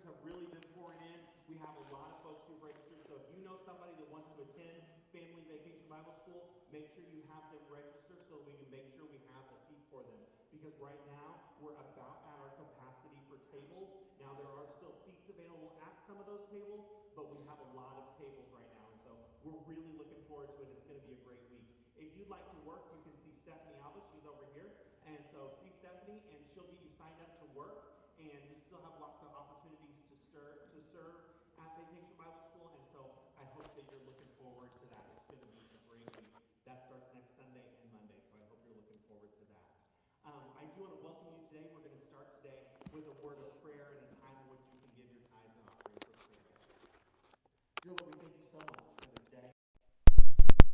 have really been pouring in. We have a lot of folks who've registered. So if you know somebody that wants to attend Family Vacation Bible School, make sure you have them register so we can make sure we have a seat for them. Because right now, we're about at our capacity for tables. Now, there are still seats available at some of those tables, but we have a lot of tables right now. And so we're really looking forward to it. It's going to be a great week. If you'd like to work, you can see Stephanie Alba. She's over here. And so see Stephanie, and she'll get you signed up to work. And we still have lots of opportunities to serve at Vacation Bible School. And so I hope that you're looking forward to that. It's going to be a great week. That starts next Sunday and Monday. So I hope you're looking forward to that. I do want to welcome you today. We're going to start today with a word of prayer and a time in which you can give your tithes and offerings for prayer. Dear Lord, we thank you so much for this day.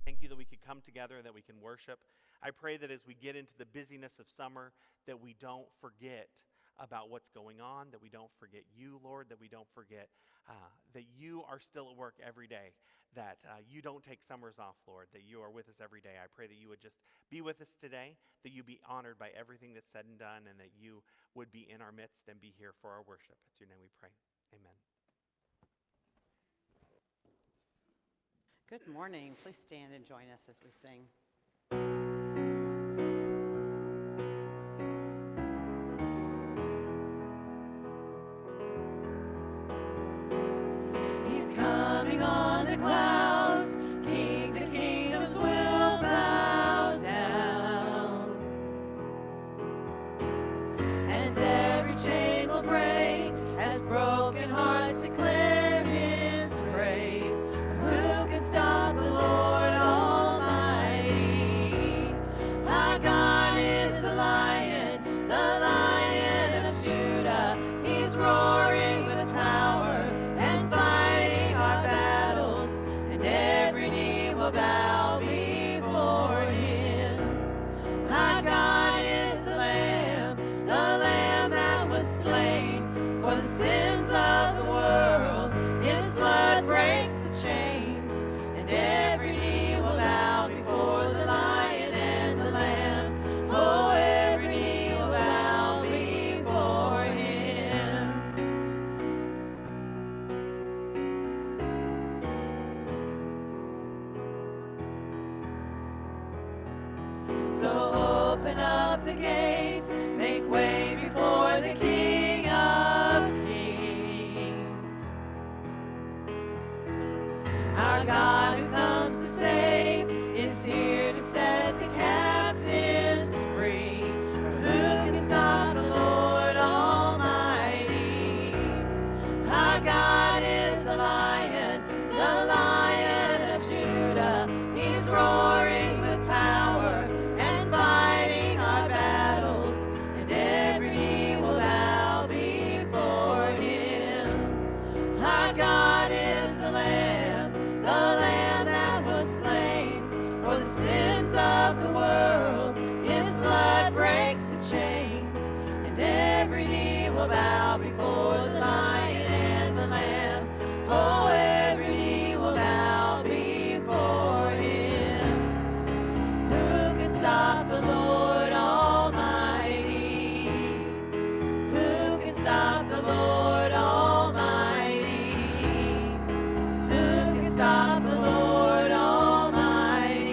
Thank you that we could come together and that we can worship. I pray that as we get into the busyness of summer, that we don't forget about what's going on, that we don't forget you, Lord, that we don't forget that you are still at work every day, that you don't take summers off, Lord, that you are with us every day. I pray that you would just be with us today, that you be honored by everything that's said and done, and that you would be in our midst and be here for our worship. It's your name we pray. Amen. Good morning. Please stand and join us as we sing. He's coming on the clouds. Kings and kingdoms will bow down, and every chain will break as broken hearts declare his praise. Who can stop the Lord Almighty? Our God is the Lion of Judah. He's roaring with power and fighting our battles, and every knee will bow before him. Our God is the Lamb that was slain for the sins of the world. His blood breaks the chains, and every knee will bow before the Lion and the Lamb. Oh, every knee will bow before him. So open up the gates, make way before the King of Kings. Our God who comes to save is here to set the captives free. Who can stop the Lord Almighty? Our God is the Lion of Judah. He's roaring with power and fighting our battles, and every knee will bow before him. Our God is the Lamb that was slain for the sins of the world. His blood breaks the chains, and every knee will bow before the Lion and the Lamb. Oh, every knee will bow before him. Who can stop the Lord Almighty? Who can stop the Lord Almighty? Who can stop the Lord Almighty?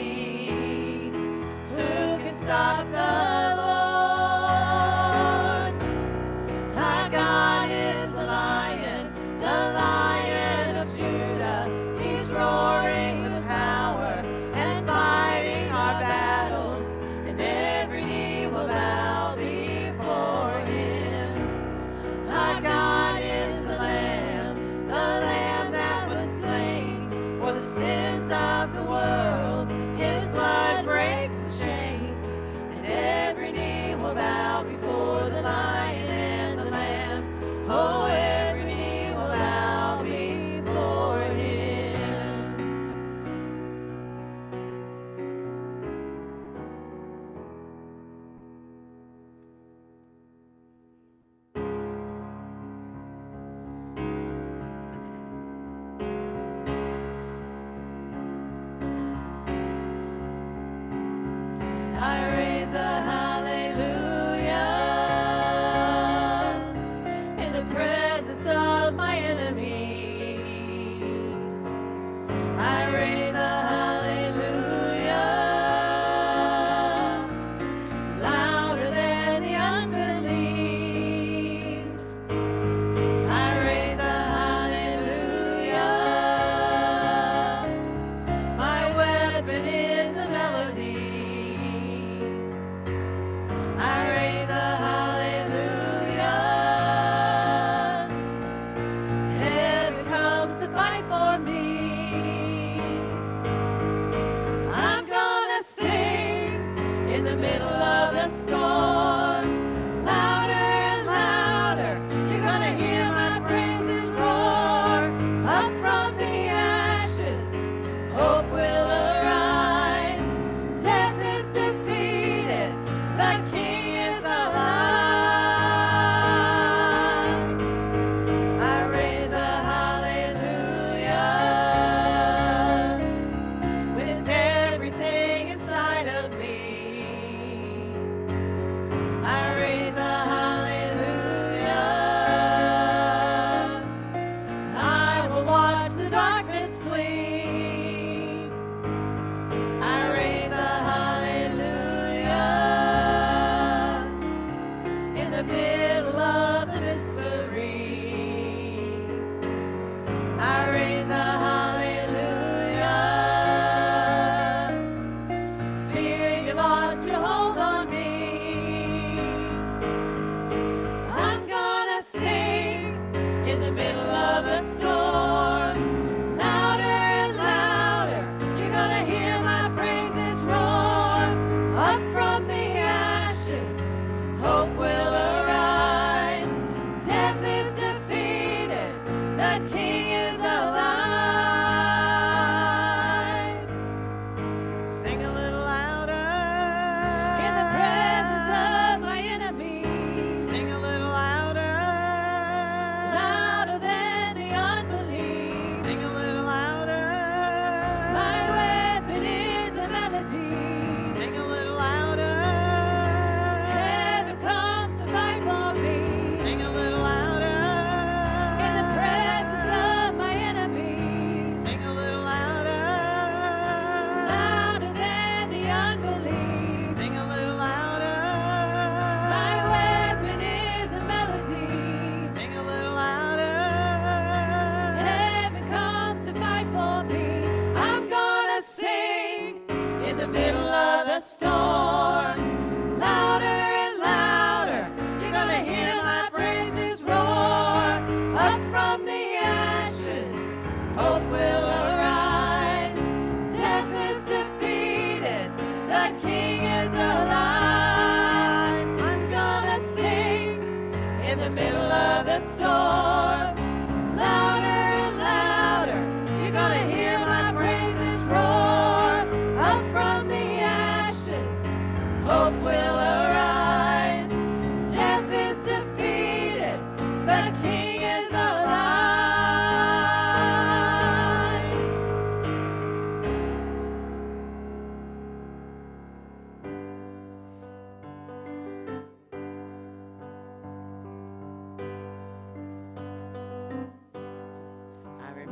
Who can stop the Lord? Our God is the Lion of Judah. He's roaring with power and fighting our battles, and every knee will bow before him. Our God is the Lamb that was slain for the sins of the world. His blood breaks the chains, and every knee will bow before the Lion and the Lamb. Oh, every knee will bow before him. I raise a hallelujah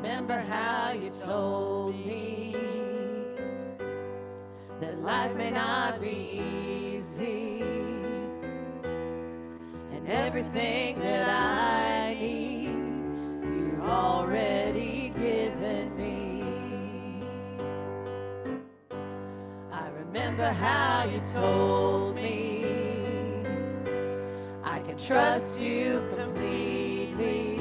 remember how you told me that life may not be easy, and everything that I need you've already given me. I remember how you told me I can trust you completely.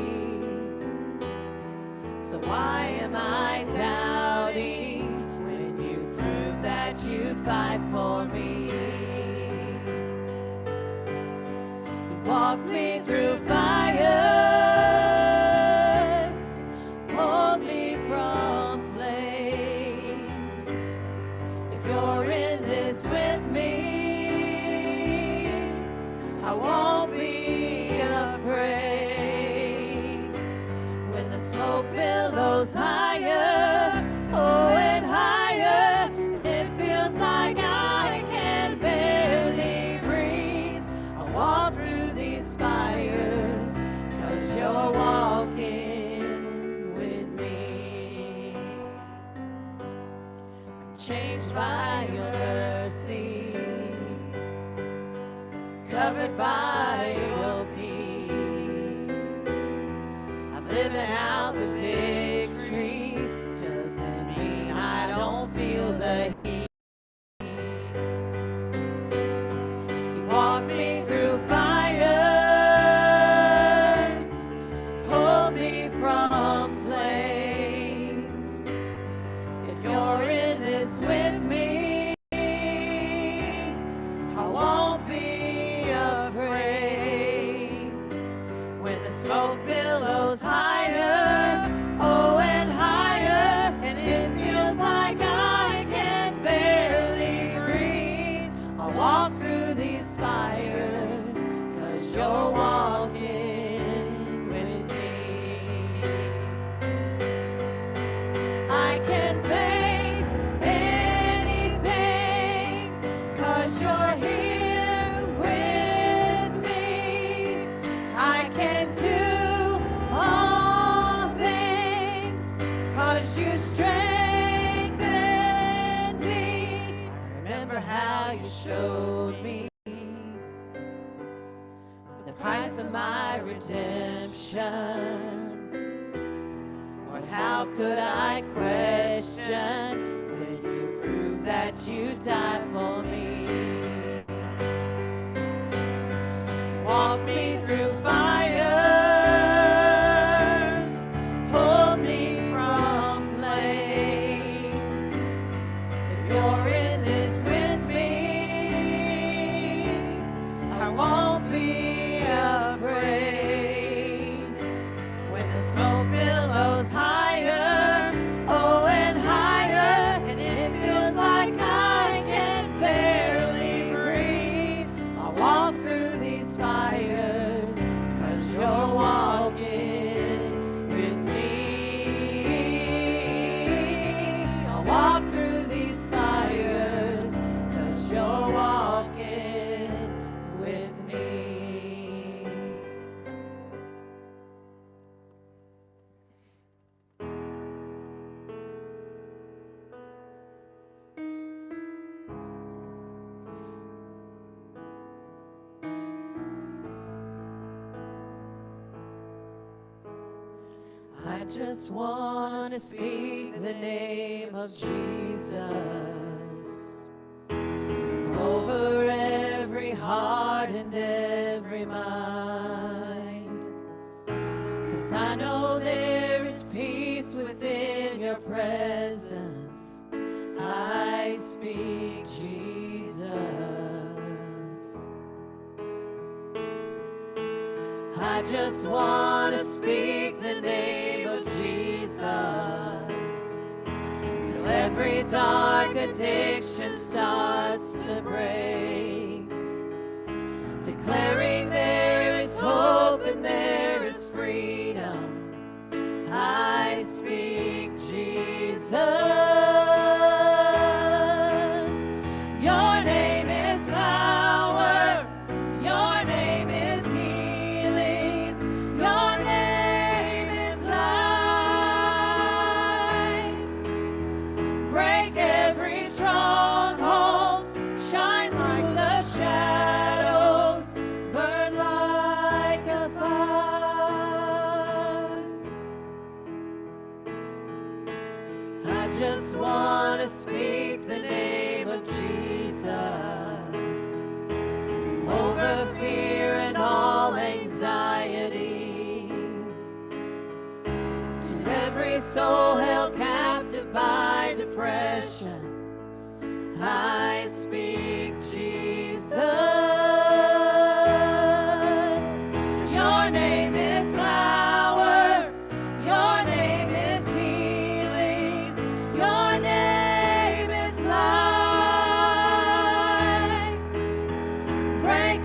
So why am I doubting when you prove that you fight for me? You've walked me through fires, pulled me from flames. If you're in this with me, I won't be afraid. When the smoke billows higher, oh, and higher, it feels like I can barely breathe. I walk through these fires, 'cause you're walking with me. I'm changed by your mercy, covered by your peace. I'm living out the victory, doesn't mean I don't feel the heat. You walked me through fires, pulled me from flames. If you're in this with me, I won't be afraid. When the smoke billows higher, oh, and higher, and it feels like I can barely breathe, I'll walk through these fires, 'cause you're walking with me. I can face anything, 'cause you're here with me. I can do all things, 'cause you strengthen me. I remember how you showed me the price of my redemption. Lord, how could I question when you prove that you died for me? Walked me through fires, pulled me from flames. If you're in this with me, I won't be afraid. When the smoke billows higher, oh, and higher, and it feels like I can barely breathe, I'll walk through these fires, 'cause you're walking with me. I'll walk through these fires, 'cause you're walking with me. I just want to speak the name of Jesus over every heart and every mind. 'Cause I know there is peace within your presence. I speak Jesus. I just want to speak the name of Jesus till every dark addiction starts to break, declaring there is hope and there is freedom. I speak Jesus. Your name is power. Your name is healing. Your name is life.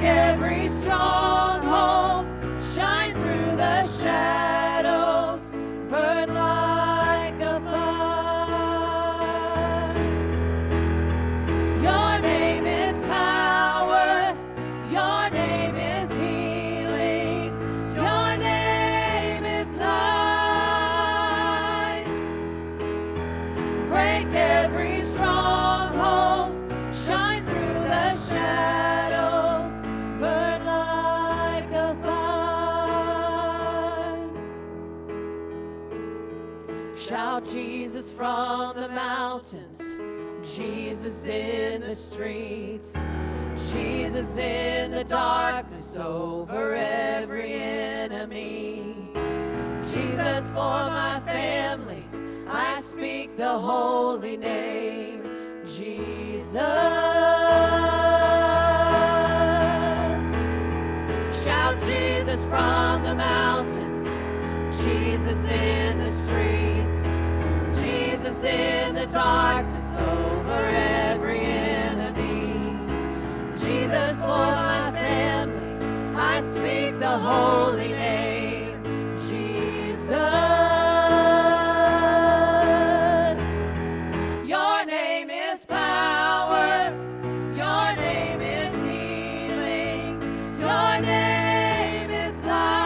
every stronghold, shine through the shadows, burn like a fire. Your name is power, your name is healing, your name is life. Break every stronghold, shine through the shadows, burn like a fire. Shout Jesus from the mountains, Jesus in the streets, Jesus in the darkness over every enemy. Jesus for my family, I speak the holy name, Jesus. Shout Jesus from the mountains, Jesus in the streets, Jesus in the darkness over every enemy. Jesus for my family, I speak the holy name, Jesus. Your name is power, your name is healing, your name is life.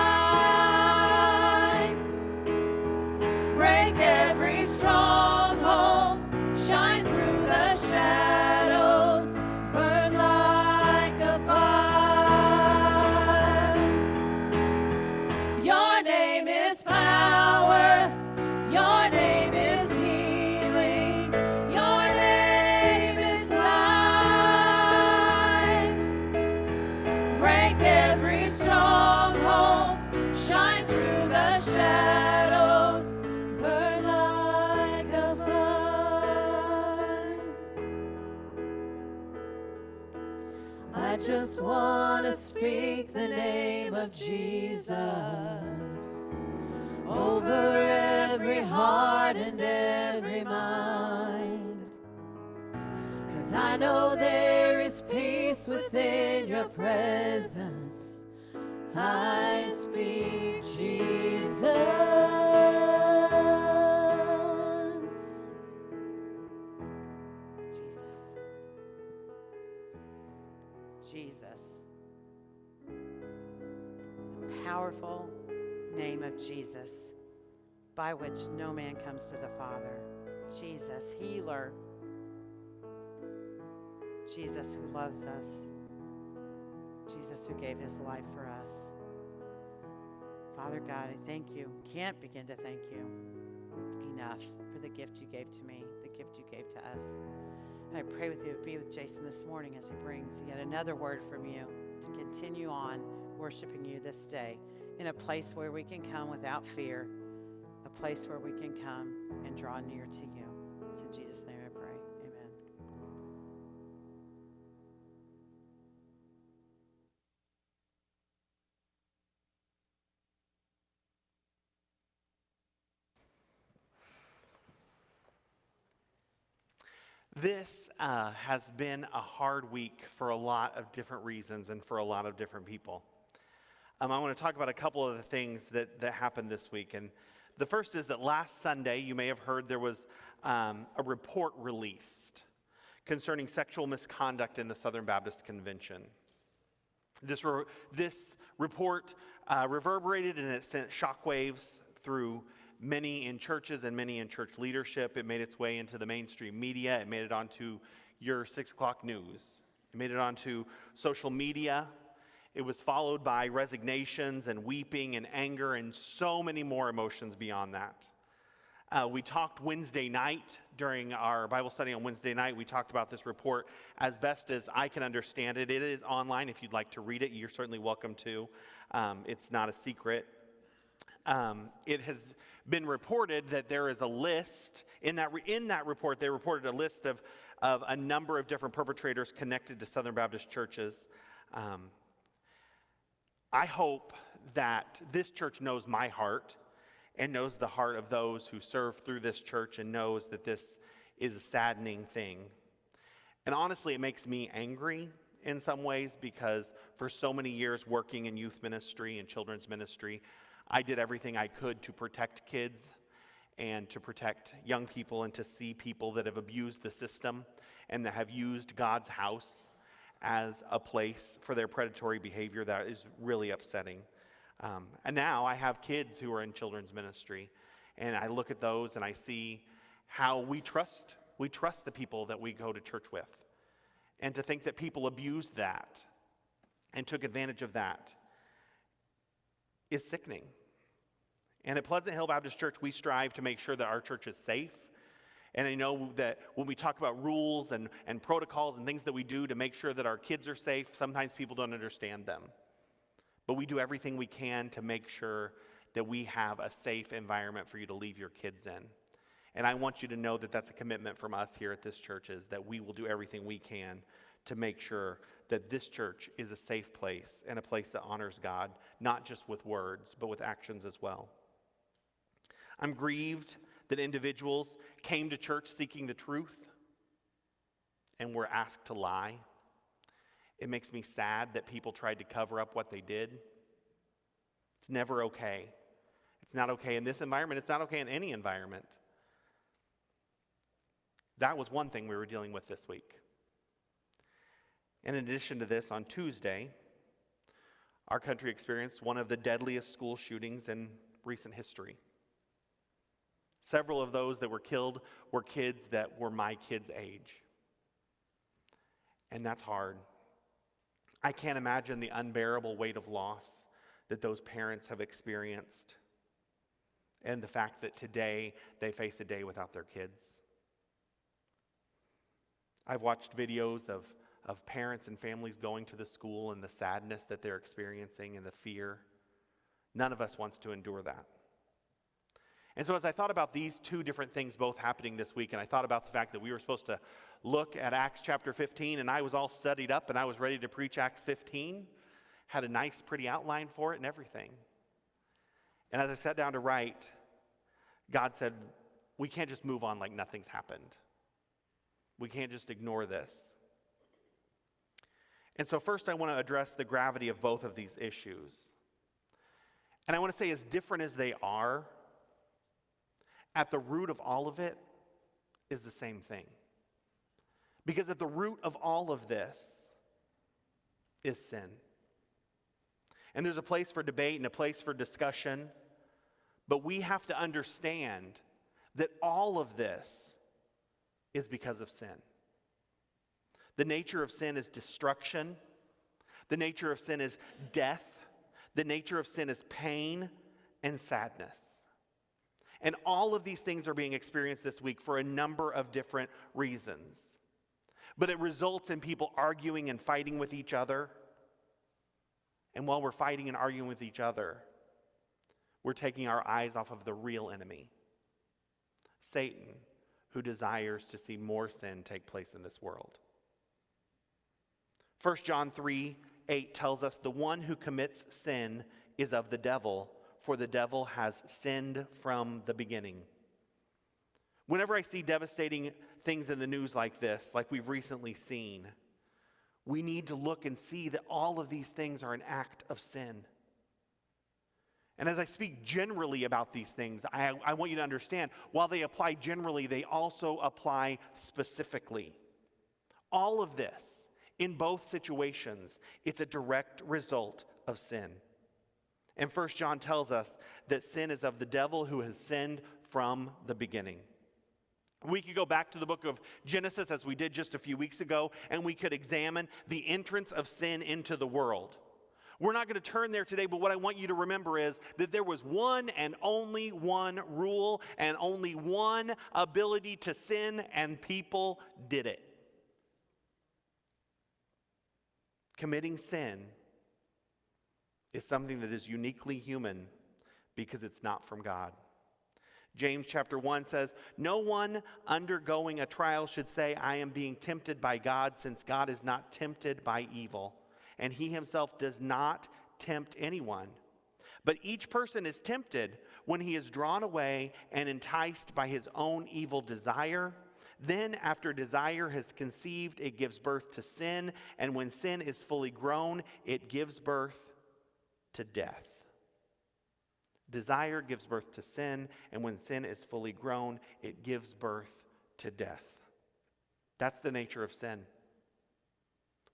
Break every stronghold, shine through the shadows, burn like a fire. Your name is power, your name is healing, your name is life. Break every stronghold, shine through the shadows, burn like a fire. I just want to speak the name of Jesus over every heart and every mind. 'Cause I know there is peace within your presence. I speak Jesus. Jesus. Jesus. The powerful name of Jesus, by which no man comes to the Father. Jesus, healer. Jesus who loves us. Jesus who gave his life for us. Father God, I thank you. Can't begin to thank you enough for the gift you gave to me, the gift you gave to us. And I pray with you to be with Jason this morning as he brings yet another word from you to continue on worshiping you this day in a place where we can come without fear, a place where we can come and draw near to you. It's in Jesus' name I pray. Amen. This has been a hard week for a lot of different reasons and for a lot of different people. I want to talk about a couple of the things that happened this week. And the first is that last Sunday, you may have heard there was a report released concerning sexual misconduct in the Southern Baptist Convention. This report reverberated and it sent shockwaves through many in churches and many in church leadership. It made its way into the mainstream media. It made it onto your 6 o'clock news. It made it onto social media. It was followed by resignations and weeping and anger and so many more emotions beyond that. We talked Wednesday night during our Bible study on Wednesday night. We talked about this report as best as I can understand it. It is online. If you'd like to read it, you're certainly welcome to. It's not a secret. It has been reported that there is a list. In that report, they reported a list of a number of different perpetrators connected to Southern Baptist churches. I hope that this church knows my heart and knows the heart of those who serve through this church and knows that this is a saddening thing. And honestly, it makes me angry. in some ways because for so many years working in youth ministry and children's ministry, I did everything I could to protect kids and to protect young people and to see people that have abused the system and that have used God's house as a place for their predatory behavior. That is really upsetting. And now I have kids who are in children's ministry, and I look at those and I see how we trust the people that we go to church with. And to think that people abused that and took advantage of that is sickening. And at Pleasant Hill Baptist Church, we strive to make sure that our church is safe. And I know that when we talk about rules and protocols and things that we do to make sure that our kids are safe, sometimes people don't understand them. But we do everything we can to make sure that we have a safe environment for you to leave your kids in. And I want you to know that that's a commitment from us here at this church, is that we will do everything we can to make sure that this church is a safe place and a place that honors God, not just with words, but with actions as well. I'm grieved that individuals came to church seeking the truth and were asked to lie. It makes me sad that people tried to cover up what they did. It's never okay. It's not okay in this environment. It's not okay in any environment. That was one thing we were dealing with this week. And in addition to this, on Tuesday, our country experienced one of the deadliest school shootings in recent history. Several of those that were killed were kids that were my kids' age. And that's hard. I can't imagine the unbearable weight of loss that those parents have experienced, and the fact that today they face a day without their kids. I've watched videos of parents and families going to the school and the sadness that they're experiencing and the fear. None of us wants to endure that. And so as I thought about these two different things both happening this week, and I thought about the fact that we were supposed to look at Acts chapter 15, and I was all studied up and I was ready to preach Acts 15, had a nice pretty outline for it and everything. And as I sat down to write, God said, we can't just move on like nothing's happened. We can't just ignore this. And so first I want to address the gravity of both of these issues. And I want to say, as different as they are, at the root of all of it is the same thing. Because at the root of all of this is sin. And there's a place for debate and a place for discussion, but we have to understand that all of this is because of sin. The nature of sin is destruction. The nature of sin is death. The nature of sin is pain and sadness. And all of these things are being experienced this week for a number of different reasons. But it results in people arguing and fighting with each other. And while we're fighting and arguing with each other, we're taking our eyes off of the real enemy, Satan, who desires to see more sin take place in this world. 1 John 3:8 tells us, the one who commits sin is of the devil, for the devil has sinned from the beginning. Whenever I see devastating things in the news like this, like we've recently seen, we need to look and see that all of these things are an act of sin. And as I speak generally about these things, I want you to understand, while they apply generally, they also apply specifically. All of this, in both situations, it's a direct result of sin. And 1 John tells us that sin is of the devil, who has sinned from the beginning. We could go back to the book of Genesis, as we did just a few weeks ago, and we could examine the entrance of sin into the world. We're not going to turn there today, but what I want you to remember is that there was one and only one rule and only one ability to sin, and people did it. Committing sin is something that is uniquely human because it's not from God. James chapter 1 says, no one undergoing a trial should say, I am being tempted by God, since God is not tempted by evil, and he himself does not tempt anyone. But each person is tempted when he is drawn away and enticed by his own evil desire. Then, after desire has conceived, it gives birth to sin. And when sin is fully grown, it gives birth to death. Desire gives birth to sin. And when sin is fully grown, it gives birth to death. That's the nature of sin.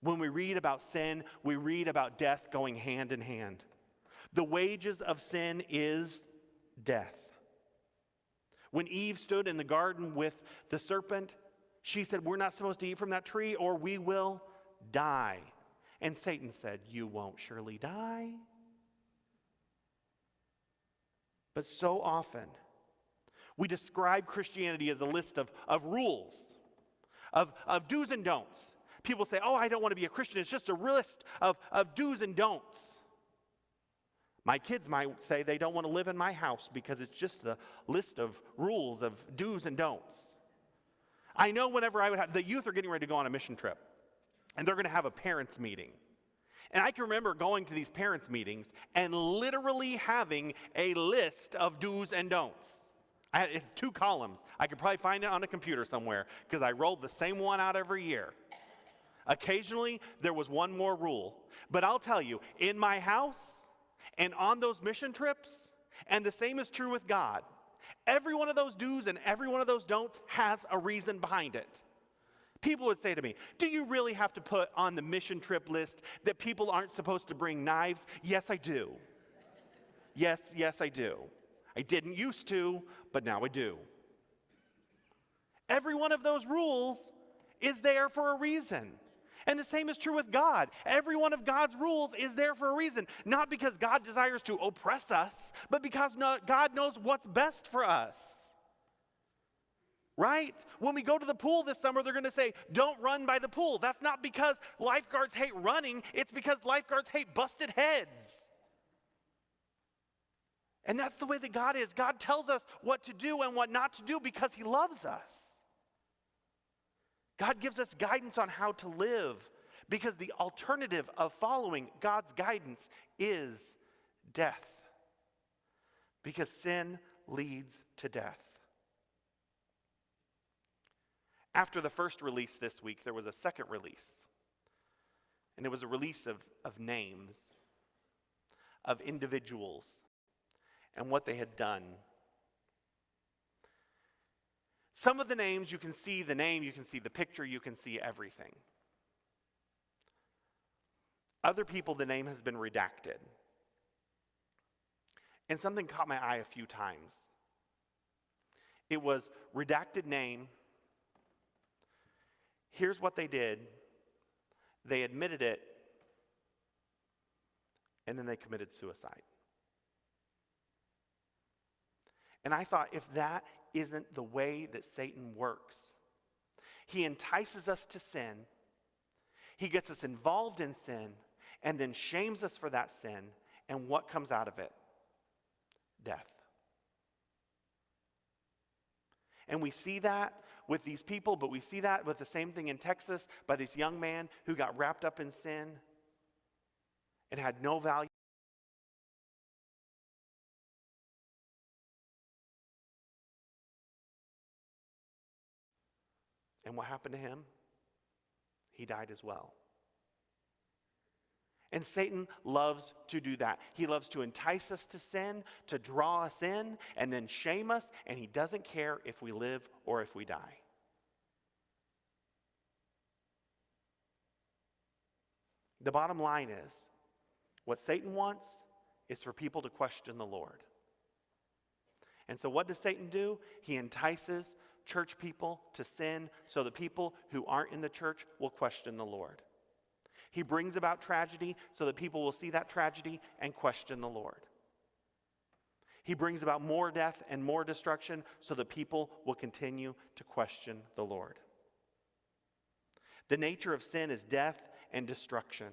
When we read about sin, we read about death going hand in hand. The wages of sin is death. When Eve stood in the garden with the serpent, she said, we're not supposed to eat from that tree or we will die. And Satan said, you won't surely die. But so often, we describe Christianity as a list of rules, of do's and don'ts. People say, oh, I don't want to be a Christian. It's just a list of do's and don'ts. My kids might say they don't want to live in my house because it's just a list of rules of do's and don'ts. I know whenever I would have, the youth are getting ready to go on a mission trip, and they're going to have a parents' meeting. And I can remember going to these parents' meetings and literally having a list of do's and don'ts. It's 2 columns. I could probably find it on a computer somewhere because I rolled the same one out every year. Occasionally, there was one more rule. But I'll tell you, in my house and on those mission trips, and the same is true with God, every one of those do's and every one of those don'ts has a reason behind it. People would say to me, do you really have to put on the mission trip list that people aren't supposed to bring knives? Yes, I do. Yes, I do. I didn't used to, but now I do. Every one of those rules is there for a reason. And the same is true with God. Every one of God's rules is there for a reason. Not because God desires to oppress us, but because God knows what's best for us. Right? When we go to the pool this summer, they're going to say, don't run by the pool. That's not because lifeguards hate running. It's because lifeguards hate busted heads. And that's the way that God is. God tells us what to do and what not to do because he loves us. God gives us guidance on how to live because the alternative of following God's guidance is death. Because sin leads to death. After the first release this week, there was a second release. And it was a release of names, of individuals, and what they had done. Some of the names, you can see the name, you can see the picture, you can see everything. Other people, the name has been redacted. And something caught my eye a few times. It was redacted name. Here's what they did. They admitted it, and then they committed suicide. And I thought, if that isn't the way that Satan works, he entices us to sin, he gets us involved in sin, and then shames us for that sin, and what comes out of it? Death. And we see that with these people, but we see that with the same thing in Texas by this young man who got wrapped up in sin and had no value. And what happened to him? He died as well. And Satan loves to do that. He loves to entice us to sin, to draw us in, and then shame us, and he doesn't care if we live or if we die. The bottom line is, what Satan wants is for people to question the Lord. And so what does Satan do? He entices church people to sin so the people who aren't in the church will question the Lord. He brings about tragedy so that people will see that tragedy and question the Lord. He brings about more death and more destruction so that people will continue to question the Lord. The nature of sin is death and destruction.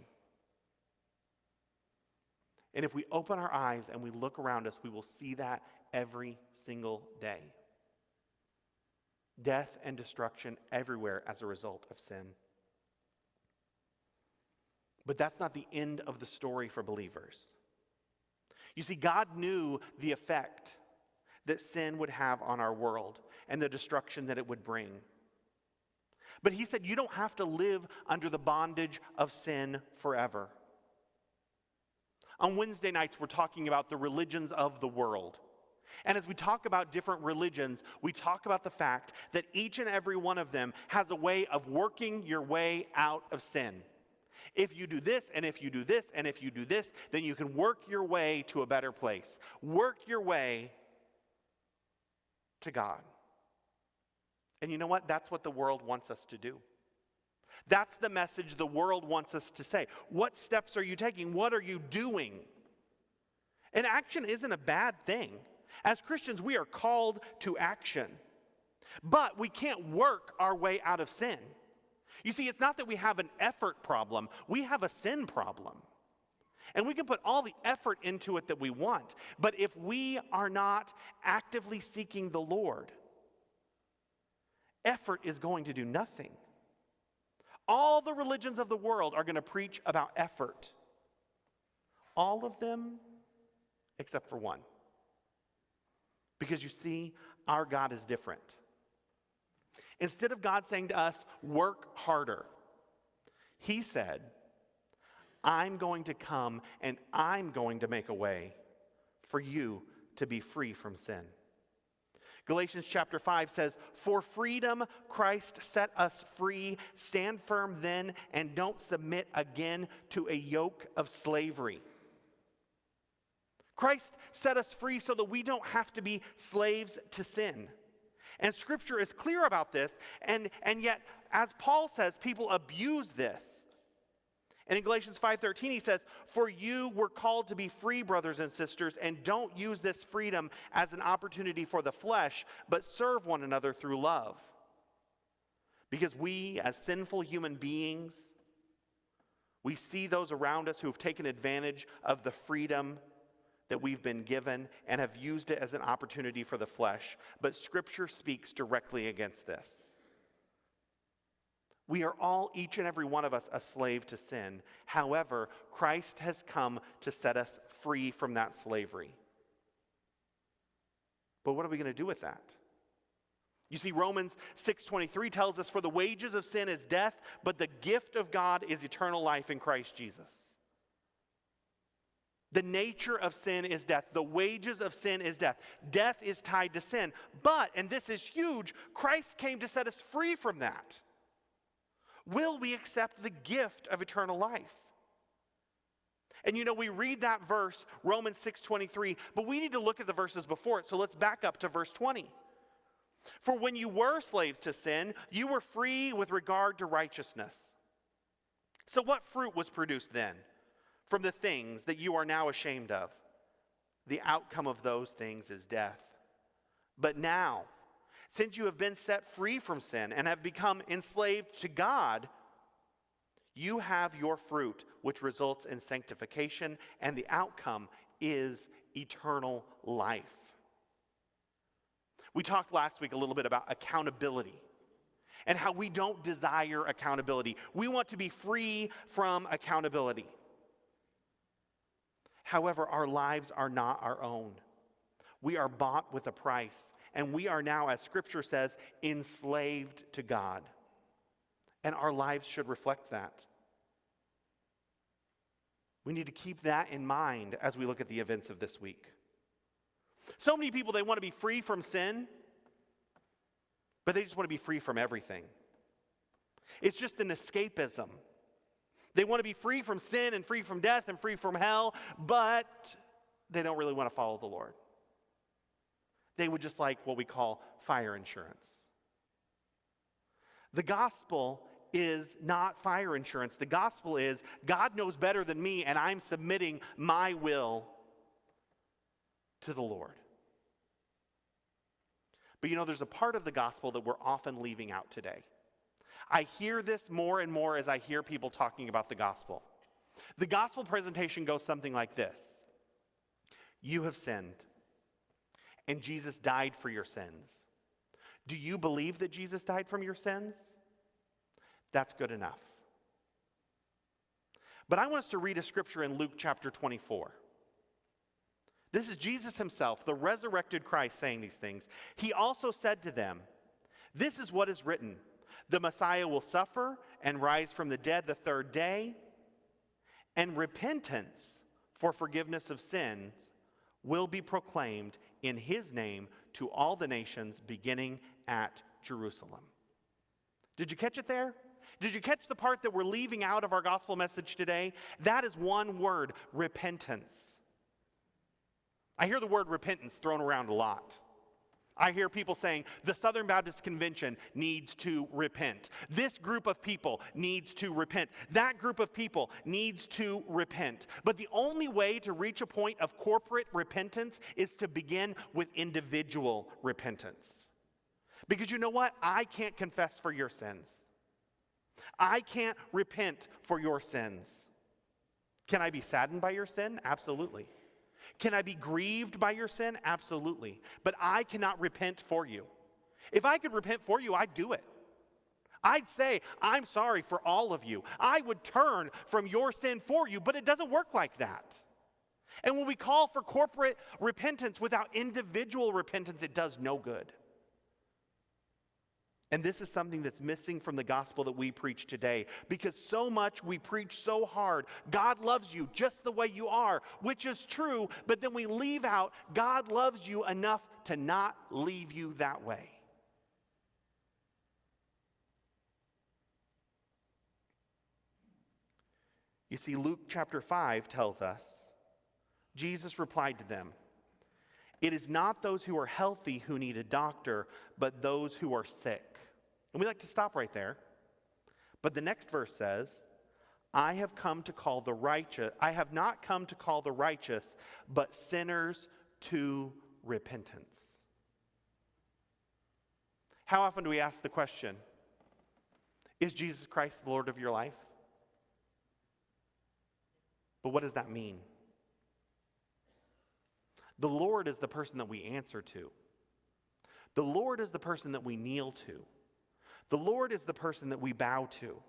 And if we open our eyes and we look around us, we will see that every single day. Death and destruction everywhere as a result of sin. But that's not the end of the story for believers. You see, God knew the effect that sin would have on our world and the destruction that it would bring. But he said you don't have to live under the bondage of sin forever. On Wednesday nights, we're talking about the religions of the world. And as we talk about different religions, we talk about the fact that each and every one of them has a way of working your way out of sin. If you do this, and if you do this, and if you do this, then you can work your way to a better place. Work your way to God. And you know what? That's what the world wants us to do. That's the message the world wants us to say. What steps are you taking? What are you doing? And action isn't a bad thing. As Christians, we are called to action. But we can't work our way out of sin. You see, it's not that we have an effort problem. We have a sin problem. And we can put all the effort into it that we want. But if we are not actively seeking the Lord, effort is going to do nothing. All the religions of the world are going to preach about effort. All of them except for one. Because you see, our God is different. Instead of God saying to us, work harder, he said, I'm going to come and I'm going to make a way for you to be free from sin. Galatians chapter 5 says, for freedom Christ set us free. Stand firm then and don't submit again to a yoke of slavery. Christ set us free so that we don't have to be slaves to sin. And Scripture is clear about this, and yet, as Paul says, people abuse this. And in Galatians 5:13 he says, for you were called to be free, brothers and sisters, and don't use this freedom as an opportunity for the flesh, but serve one another through love. Because we, as sinful human beings, we see those around us who have taken advantage of the freedom that we've been given and have used it as an opportunity for the flesh. But Scripture speaks directly against this. We are all, each and every one of us, a slave to sin. However, Christ has come to set us free from that slavery. But what are we going to do with that? You see, Romans 6:23 tells us, for the wages of sin is death, but the gift of God is eternal life in Christ Jesus. The nature of sin is death. The wages of sin is death. Death is tied to sin. But, and this is huge, Christ came to set us free from that. Will we accept the gift of eternal life? And you know, we read that verse, Romans 6:23, but we need to look at the verses before it. So let's back up to verse 20. For when you were slaves to sin, you were free with regard to righteousness. So what fruit was produced then from the things that you are now ashamed of? The outcome of those things is death. But now, since you have been set free from sin and have become enslaved to God, you have your fruit, which results in sanctification, and the outcome is eternal life. We talked last week a little bit about accountability and how we don't desire accountability. We want to be free from accountability. However, our lives are not our own. We are bought with a price, and we are now, as Scripture says, enslaved to God. And our lives should reflect that. We need to keep that in mind as we look at the events of this week. So many people, they want to be free from sin, but they just want to be free from everything. It's just an escapism. They want to be free from sin and free from death and free from hell, but they don't really want to follow the Lord. They would just like what we call fire insurance. The gospel is not fire insurance. The gospel is God knows better than me, and I'm submitting my will to the Lord. But you know, there's a part of the gospel that we're often leaving out today. I hear this more and more as I hear people talking about the gospel. The gospel presentation goes something like this. You have sinned, and Jesus died for your sins. Do you believe that Jesus died from your sins? That's good enough. But I want us to read a scripture in Luke chapter 24. This is Jesus himself, the resurrected Christ, saying these things. He also said to them, this is what is written. The Messiah will suffer and rise from the dead the third day, and repentance for forgiveness of sins will be proclaimed in his name to all the nations, beginning at Jerusalem. Did you catch it there? Did you catch the part that we're leaving out of our gospel message today? That is one word: repentance. I hear the word repentance thrown around a lot. I hear people saying the Southern Baptist Convention needs to repent. This group of people needs to repent. That group of people needs to repent. But the only way to reach a point of corporate repentance is to begin with individual repentance. Because you know what? I can't confess for your sins. I can't repent for your sins. Can I be saddened by your sin? Absolutely. Can I be grieved by your sin? Absolutely. But I cannot repent for you. If I could repent for you, I'd do it. I'd say, I'm sorry for all of you. I would turn from your sin for you, but it doesn't work like that. And when we call for corporate repentance without individual repentance, it does no good. And this is something that's missing from the gospel that we preach today, because so much we preach so hard. God loves you just the way you are, which is true, but then we leave out God loves you enough to not leave you that way. You see, Luke chapter 5 tells us, Jesus replied to them, "It is not those who are healthy who need a doctor, but those who are sick." And we like to stop right there. But the next verse says, I have not come to call the righteous, but sinners to repentance. How often do we ask the question, is Jesus Christ the Lord of your life? But what does that mean? The Lord is the person that we answer to. The Lord is the person that we kneel to. The Lord is the person that we bow to.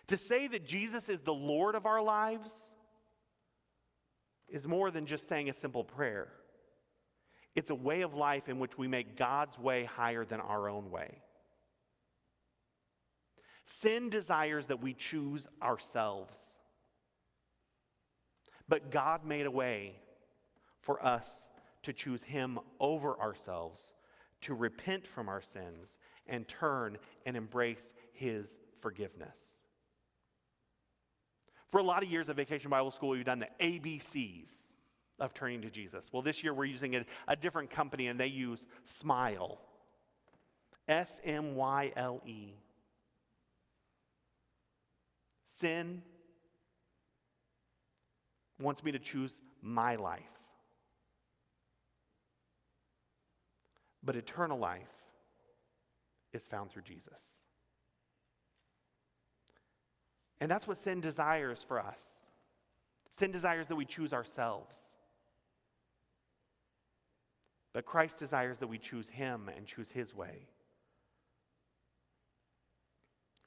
To say that Jesus is the Lord of our lives is more than just saying a simple prayer. It's a way of life in which we make God's way higher than our own way. Sin desires that we choose ourselves. But God made a way for us to choose him over ourselves, to repent from our sins and turn and embrace his forgiveness. For a lot of years at Vacation Bible School, we've done the ABCs of turning to Jesus. Well, this year we're using a different company, and they use SMILE. SMYLE. Sin wants me to choose my life. But eternal life is found through Jesus. And that's what sin desires for us. Sin desires that we choose ourselves. But Christ desires that we choose him and choose his way.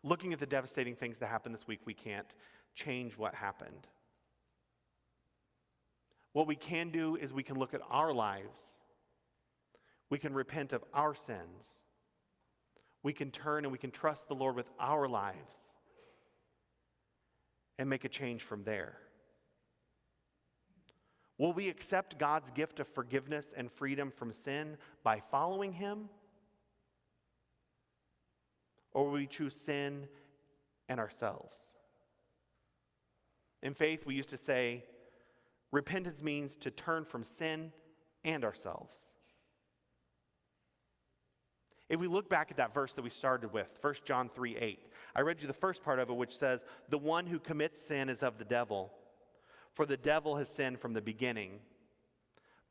Looking at the devastating things that happened this week, we can't change what happened. What we can do is we can look at our lives. We can repent of our sins. We can turn and we can trust the Lord with our lives and make a change from there. Will we accept God's gift of forgiveness and freedom from sin by following him? Or will we choose sin and ourselves? In faith, we used to say, repentance means to turn from sin and ourselves. If we look back at that verse that we started with, 1 John 3:8, I read you the first part of it, which says, the one who commits sin is of the devil, for the devil has sinned from the beginning.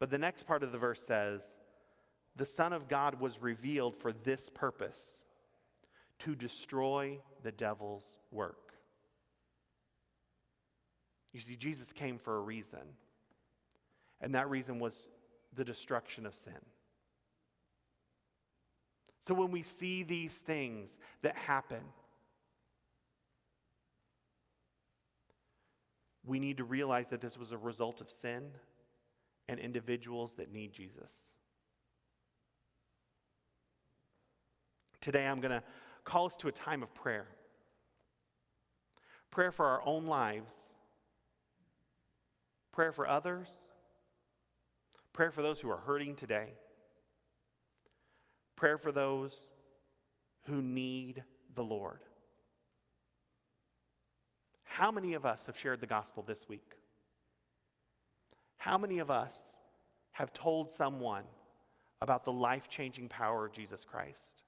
But the next part of the verse says, the Son of God was revealed for this purpose, to destroy the devil's work. You see, Jesus came for a reason, and that reason was the destruction of sin. So when we see these things that happen, we need to realize that this was a result of sin and individuals that need Jesus. Today I'm going to call us to a time of prayer. Prayer for our own lives, prayer for others, prayer for those who are hurting today, prayer for those who need the Lord. How many of us have shared the gospel this week? How many of us have told someone about the life-changing power of Jesus Christ?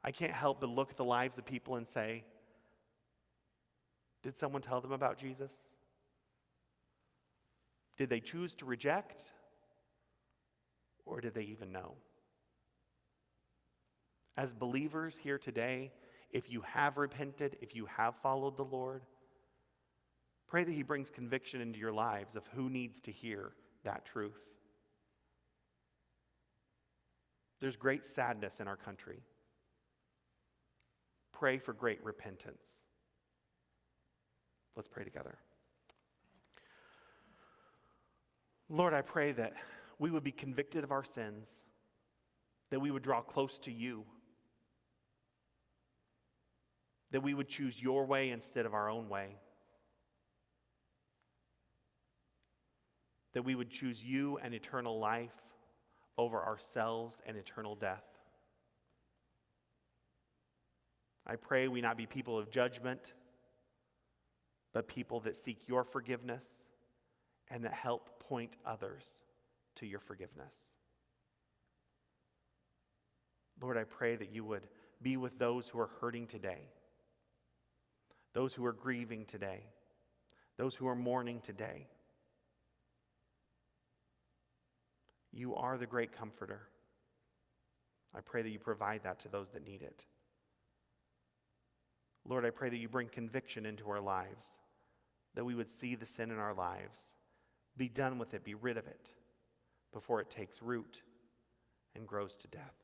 I can't help but look at the lives of people and say, did someone tell them about Jesus? Did they choose to reject? Or did they even know? As believers here today, if you have repented, if you have followed the Lord, pray that he brings conviction into your lives of who needs to hear that truth. There's great sadness in our country. Pray for great repentance. Let's pray together. Lord, I pray that we would be convicted of our sins, that we would draw close to you, that we would choose your way instead of our own way, that we would choose you and eternal life over ourselves and eternal death. I pray we not be people of judgment, but people that seek your forgiveness and that help point others to your forgiveness. Lord, I pray that you would be with those who are hurting today, those who are grieving today, those who are mourning today. You are the great comforter. I pray that you provide that to those that need it. Lord, I pray that you bring conviction into our lives, that we would see the sin in our lives, be done with it, be rid of it, before it takes root and grows to death.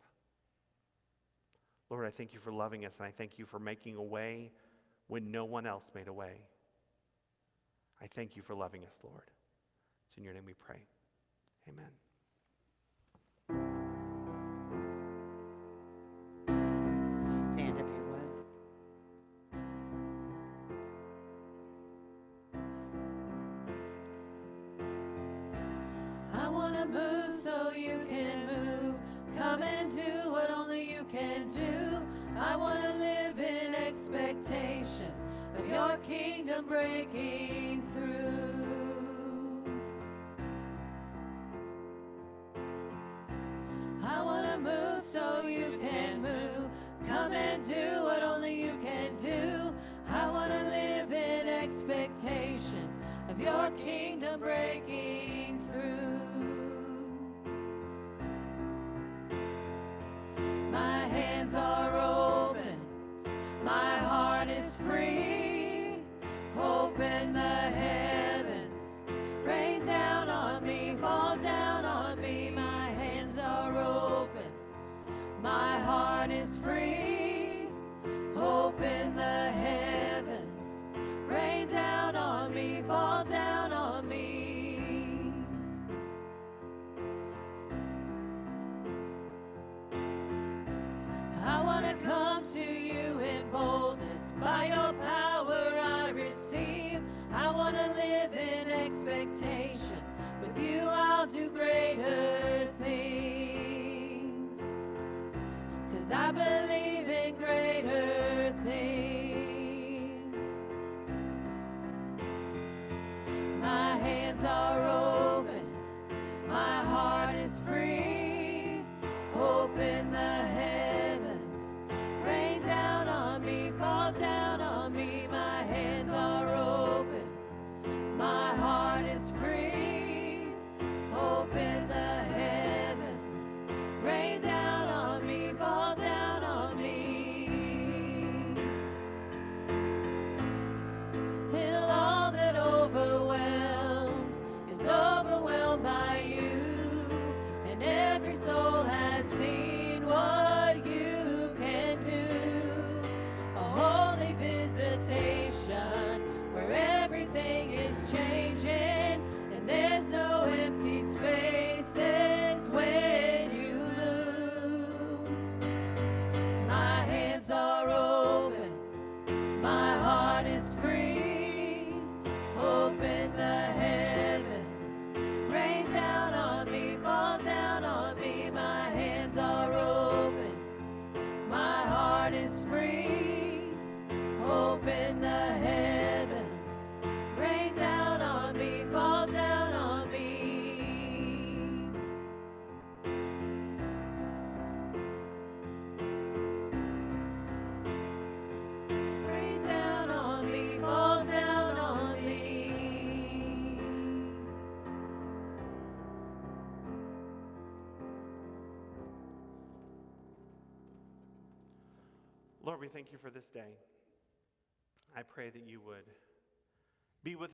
Lord, I thank you for loving us, and I thank you for making a way when no one else made a way. I thank you for loving us, Lord. It's in your name we pray. Amen. Stand if you would. I want to move so you can move. Come and do what only you can do. I want to live in expectation of your kingdom breaking through. I want to move so you can move. Come and do what only you can do. I want to live in expectation of your kingdom breaking through. My hands are open, my heart is free. Open the heavens, rain down on me, fall down on me. My hands are open, my heart is free. Open the heavens, rain down on me, fall down on me. I want to come to you in boldness. By your power I receive. I want to live in expectation. With you I'll do greater things. 'Cause I believe in greater things. My hands are open, my heart is free. Open the heavens, rain down on me, fall down on me. My hands are open, my heart is free. Open the heavens, rain down on me, fall down on me. Till all that overwhelms is over. Lord, we thank you for this day. I pray that you would be with